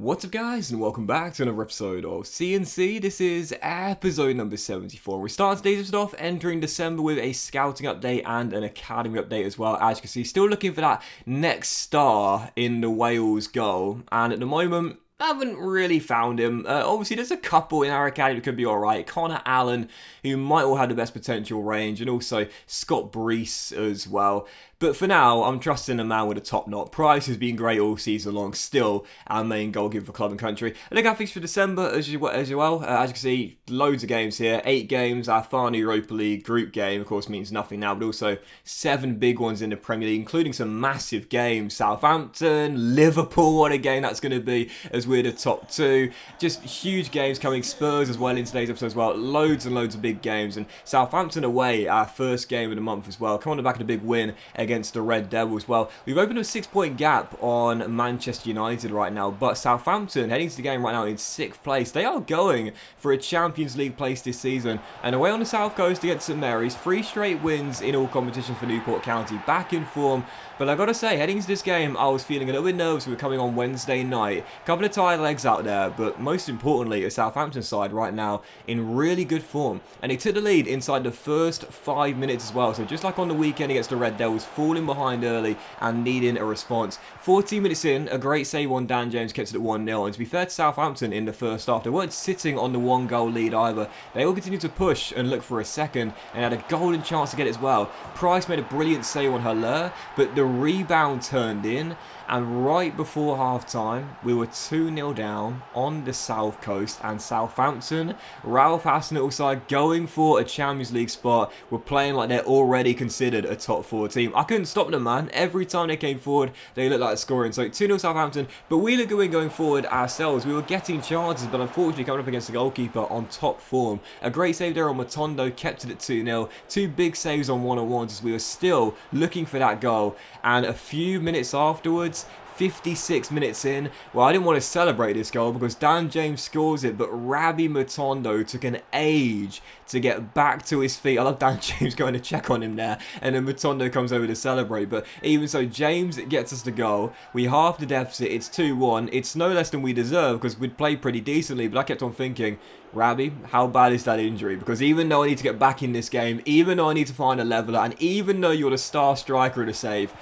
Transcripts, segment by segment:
What's up guys, and welcome back to another episode of CNC. This is episode number 74. We're starting today's episode off entering December with a scouting update and an academy update as well. As you can see, still looking for that next star in the Wales goal, and at the moment I haven't really found him. Obviously, there's a couple in our academy that could be alright. Connor Allen, who might all have the best potential range, and also Scott Brees as well. But for now, I'm trusting a man with a top knot. Price has been great all season long, still our main goalkeeper for club and country. I think our fixtures for December as well. As you can see, loads of games here. 8 games. Our final Europa League group game, of course, means nothing now, but also 7 big ones in the Premier League, including some massive games. Southampton, Liverpool, what a game that's going to be as we're the top 2. Just huge games coming. Spurs as well in today's episode as well. Loads and loads of big games. And Southampton away, our first game of the month as well. Coming on the back of a big win against the Red Devils. Well, we've opened a 6-point gap on Manchester United right now, but Southampton heading to the game right now in 6th place. They are going for a Champions League place this season, and away on the south coast against St Mary's, 3 straight wins in all competitions for Newport County, back in form. But I gotta say, heading into this game, I was feeling a little bit nervous. We were coming on Wednesday night, a couple of tired legs out there, but most importantly, a Southampton side right now in really good form, and they took the lead inside the first 5 minutes as well. So just like on the weekend against the Red Devils, falling behind early and needing a response. 14 minutes in, a great save on Dan James kept it at 1-0. And to be fair to Southampton in the first half, they weren't sitting on the 1-goal lead either. They all continued to push and look for a second and had a golden chance to get it as well. Price made a brilliant save on Haller, but the rebound turned in. And right before half-time, we were 2-0 down on the south coast, and Southampton, Ralph Hasenhüttl side, going for a Champions League spot, were playing like they're already considered a top 4 team. I couldn't stop them, man. Every time they came forward, they looked like scoring. So 2-0 Southampton, but we looked good going forward ourselves. We were getting chances, but unfortunately coming up against the goalkeeper on top form. A great save there on Matondo, kept it at 2-0. 2 big saves on one-on-ones as we were still looking for that goal. And a few minutes afterwards, 56 minutes in, well, I didn't want to celebrate this goal because Dan James scores it, but Rabbi Matondo took an age to get back to his feet. I love Dan James going to check on him there, and then Matondo comes over to celebrate. But even so, James gets us the goal. We halve the deficit. It's 2-1. It's no less than we deserve because we'd played pretty decently, but I kept on thinking, Rabbi, how bad is that injury? Because even though I need to get back in this game, even though I need to find a leveler, and even though you're the star striker of the save,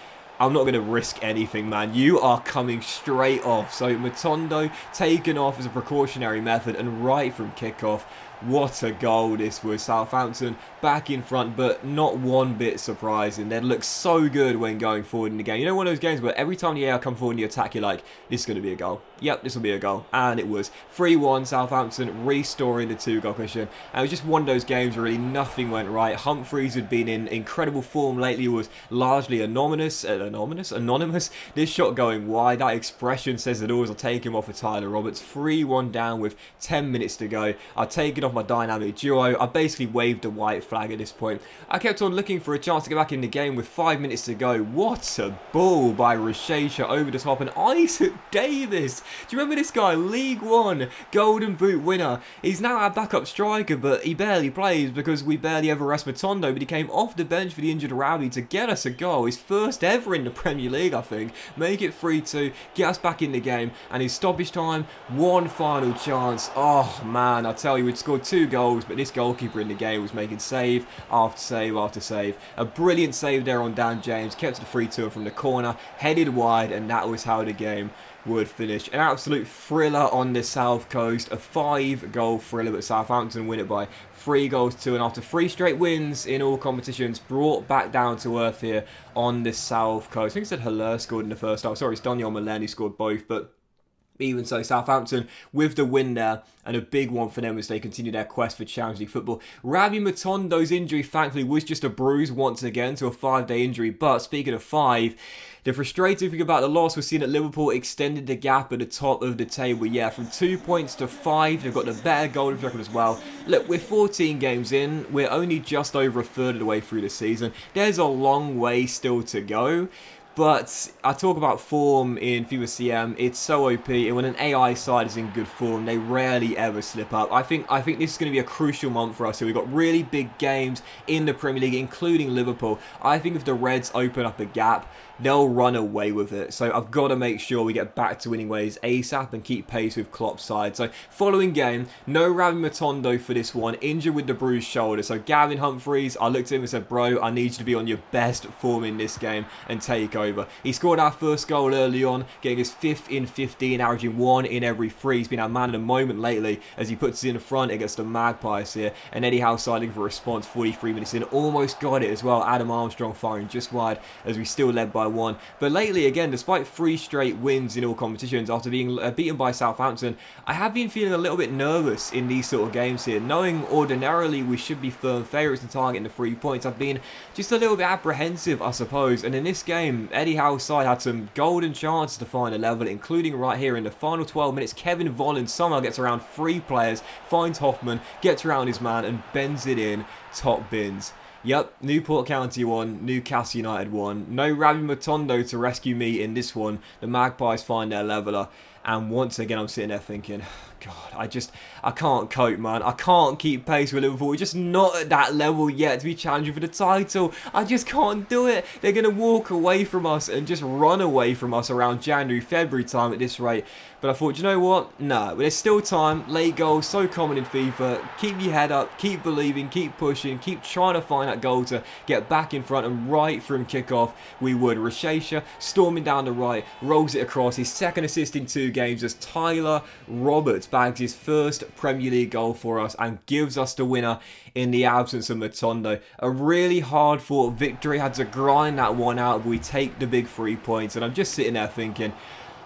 I'm not going to risk anything, man. You are coming straight off. So Matondo taken off as a precautionary method, and right from kickoff. What a goal this was. Southampton back in front, but not one bit surprising. They look so good when going forward in the game. You know, one of those games where every time the AR come forward in the attack, you're like, this is going to be a goal. Yep, this will be a goal. And it was. 3-1, Southampton restoring the 2-goal cushion. And it was just one of those games where really nothing went right. Humphreys had been in incredible form lately, was largely anonymous. This shot going wide, that expression says it all. I'll take him off of Tyler Roberts. 3-1 down with 10 minutes to go. I'll take it off my dynamic duo. I basically waved a white flag at this point. I kept on looking for a chance to get back in the game with 5 minutes to go. What a ball by Rashesha over the top, and Isaac Davis. Do you remember this guy? League One Golden Boot winner. He's now our backup striker, but he barely plays because we barely ever rest Matondo, but he came off the bench for the injured Rabbi to get us a goal. His first ever in the Premier League, I think. Make it 3-2, get us back in the game, and his stoppage time, one final chance. Oh man, I tell you, we'd scored 2 goals, but this goalkeeper in the game was making save after save after save. A brilliant save there on Dan James, kept the 3-2 from the corner, headed wide, and that was how the game would finish. An absolute thriller on the south coast, a 5-goal thriller, but Southampton win it by 3-2, and after 3 straight wins in all competitions, brought back down to earth here on the south coast. I think it said Haller scored in the first half. Sorry, it's Daniel Milan who scored both, but even so, Southampton with the win there, and a big one for them as they continue their quest for Champions League football. Rabbi Matondo's injury, thankfully, was just a bruise once again to a 5-day injury. But speaking of 5, the frustrating thing about the loss was seeing that Liverpool extended the gap at the top of the table. Yeah, from 2 points to 5, they've got the better golden record as well. Look, we're 14 games in. We're only just over a third of the way through the season. There's a long way still to go. But I talk about form in FIFA CM, it's so OP, and when an AI side is in good form, they rarely ever slip up. I think this is going to be a crucial month for us here. We've got really big games in the Premier League, including Liverpool. I think if the Reds open up a gap, they'll run away with it. So I've got to make sure we get back to winning ways ASAP and keep pace with Klopp's side. So following game, no Ravi Matondo for this one, injured with the bruised shoulder. So Gavin Humphreys, I looked at him and said, bro, I need you to be on your best form in this game and take over. He scored our first goal early on, getting his 5th in 15, averaging 1 in every 3. He's been our man of the moment lately as he puts it in front against the Magpies here. And Eddie Howe siding for a response 43 minutes in, almost got it as well. Adam Armstrong firing just wide as we still led by 1. But lately, again, despite 3 straight wins in all competitions after being beaten by Southampton, I have been feeling a little bit nervous in these sort of games here. Knowing ordinarily we should be firm favourites in targeting the 3 points, I've been just a little bit apprehensive, I suppose. And in this game, Eddie Howe's side had some golden chances to find a level, including right here in the final 12 minutes. Kevin Volland somehow gets around 3 players, finds Hoffman, gets around his man and bends it in. Top bins. Yep, Newport County won, Newcastle United won. No Ravi Matondo to rescue me in this one. The Magpies find their leveller. And once again, I'm sitting there thinking, God, I can't cope, man. I can't keep pace with Liverpool. We're just not at that level yet to be challenging for the title. I just can't do it. They're going to walk away from us and just run away from us around January, February time at this rate. But I thought, you know what? No, there's still time. Late goals, so common in FIFA. Keep your head up, keep believing, keep pushing, keep trying to find that goal to get back in front. And right from kickoff, we would. Rashesha storming down the right, rolls it across. His 2nd assist in 2 games as Tyler Roberts bags his 1st Premier League goal for us and gives us the winner in the absence of Matondo. A really hard fought victory. Had to grind that one out, but we take the big 3 points. And I'm just sitting there thinking,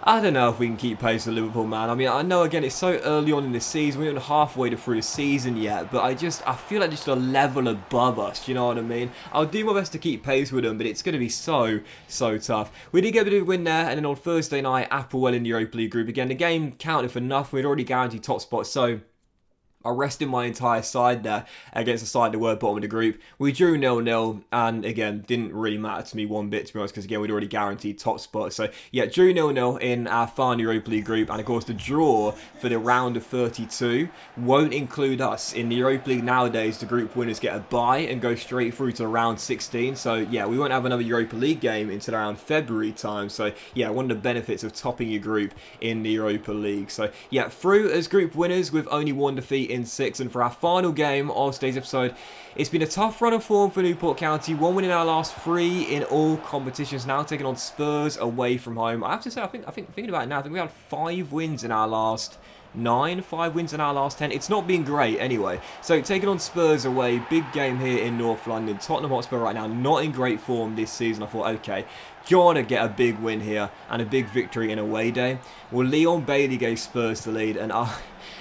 I don't know if we can keep pace with Liverpool, man. I mean, I know, again, it's so early on in the season. We're not halfway through the season yet. But I feel like just a level above us, you know what I mean? I'll do my best to keep pace with them, but it's going to be so tough. We did get a bit of a win there. And then on Thursday night, Applewell in the Europa League group. Again, the game counted for nothing. We'd already guaranteed top spot. So I rested my entire side there against the side that were bottom of the group. We drew 0-0 and again, didn't really matter to me one bit to be honest because again, we'd already guaranteed top spot. So yeah, drew 0-0 in our final Europa League group and of course the draw for the round of 32 won't include us. In the Europa League nowadays, the group winners get a bye and go straight through to round 16. So yeah, we won't have another Europa League game until around February time. So yeah, one of the benefits of topping your group in the Europa League. So yeah, through as group winners with only 1 defeat in 6, and for our final game of today's episode, it's been a tough run of form for Newport County. 1 win in our last 3 in all competitions. Now taking on Spurs away from home. I have to say, I think thinking about it now, I think we had 5 wins in our last 9, 5 wins in our last 10. It's not been great anyway. So taking on Spurs away, big game here in North London. Tottenham Hotspur right now not in great form this season. I thought, okay, gotta get a big win here and a big victory in away day. Well, Leon Bailey gave Spurs the lead, and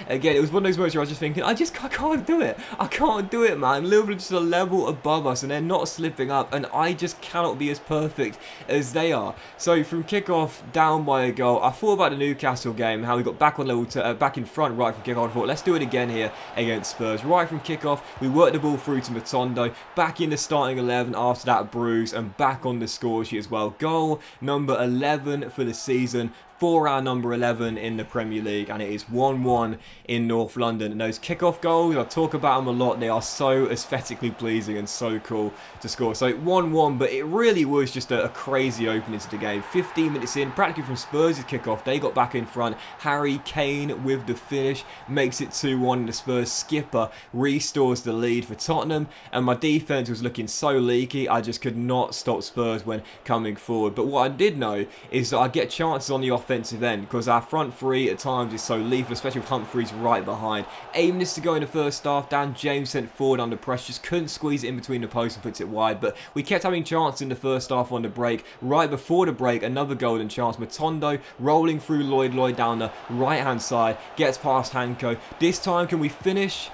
again, it was one of those moments where I was just thinking, I can't do it. I can't do it, man. Liverpool are just a level above us, and they're not slipping up, and I just cannot be as perfect as they are. So from kickoff, down by a goal, I thought about the Newcastle game, how we got back on level back in front right from kickoff. I thought, let's do it again here against Spurs. Right from kickoff, we worked the ball through to Matondo, back in the starting 11 after that bruise, and back on the score sheet as well. Goal number 11 for the season, for our number 11 in the Premier League, and it is 1-1 in North London. And those kickoff goals, I talk about them a lot, they are so aesthetically pleasing and so cool to score. So 1-1, but it really was just a crazy opening to the game. 15 minutes in, practically from Spurs' kickoff, they got back in front. Harry Kane with the finish makes it 2-1, and the Spurs skipper restores the lead for Tottenham. And my defence was looking so leaky, I just could not stop Spurs when coming forward. But what I did know is that I get chances on the offensive end because our front 3 at times is so lethal, especially with Humphreys right behind. Aiming this to go in the first half, Dan James sent forward under pressure, just couldn't squeeze it in between the posts and puts it wide. But we kept having chances in the first half on the break. Right before the break, another golden chance. Matondo rolling through Lloyd down the right hand side, gets past Hanko. This time, can we finish?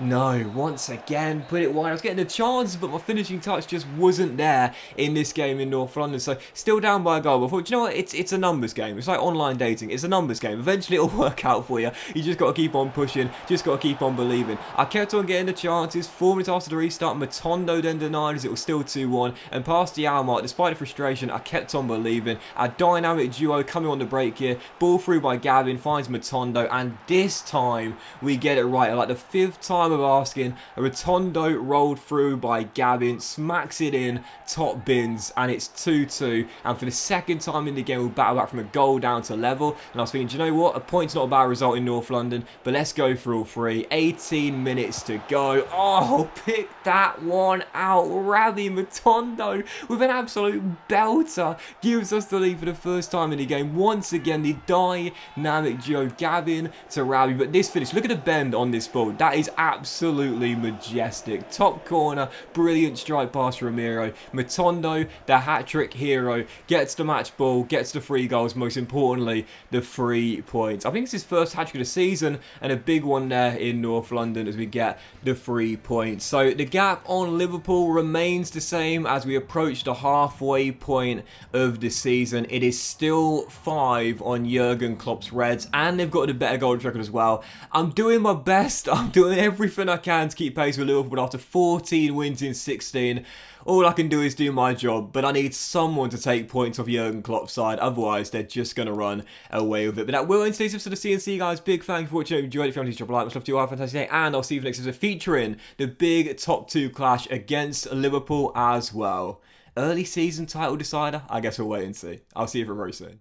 No, once again, put it wide. I was getting the chance, but my finishing touch just wasn't there in this game in North London. So, still down by a goal. But I thought, do you know what? It's a numbers game. It's like online dating. It's a numbers game. Eventually, it'll work out for you. You just got to keep on pushing. Just got to keep on believing. I kept on getting the chances. 4 minutes after the restart, Matondo then denied as it was still 2-1. And past the hour mark, despite the frustration, I kept on believing. Our dynamic duo coming on the break here. Ball through by Gavin, finds Matondo. And this time, we get it right. Like the 5th time time of asking. A Rotondo rolled through by Gavin, smacks it in, top bins, and it's 2-2. And for the second time in the game, we'll battle back from a goal down to level. And I was thinking, do you know what? A point's not a bad result in North London, but let's go for all three. 18 minutes to go. Oh, pick that one out. Ravi Matondo with an absolute belter gives us the lead for the first time in the game. Once again, the dynamic duo Gavin to Ravi. But this finish, look at the bend on this ball. That is absolutely majestic. Top corner, brilliant strike pass from Ramiro. Matondo, the hat-trick hero, gets the match ball, gets the 3 goals, most importantly, the 3 points. I think it's his first hat-trick of the season, and a big one there in North London as we get the 3 points. So the gap on Liverpool remains the same as we approach the halfway point of the season. It is still 5 on Jurgen Klopp's Reds, and they've got the better goal record as well. I'm doing my best. I'm doing everything I can to keep pace with Liverpool after 14 wins in 16. All I can do is do my job, but I need someone to take points off Jurgen Klopp's side. Otherwise, they're just going to run away with it. But that will end today's episode of CNC, guys. Big thanks for watching. If you enjoyed it, if you want to drop a like, much love to you. Have a fantastic day, and I'll see you for the next episode featuring the big top 2 clash against Liverpool as well. Early season title decider? I guess we'll wait and see. I'll see you for very soon.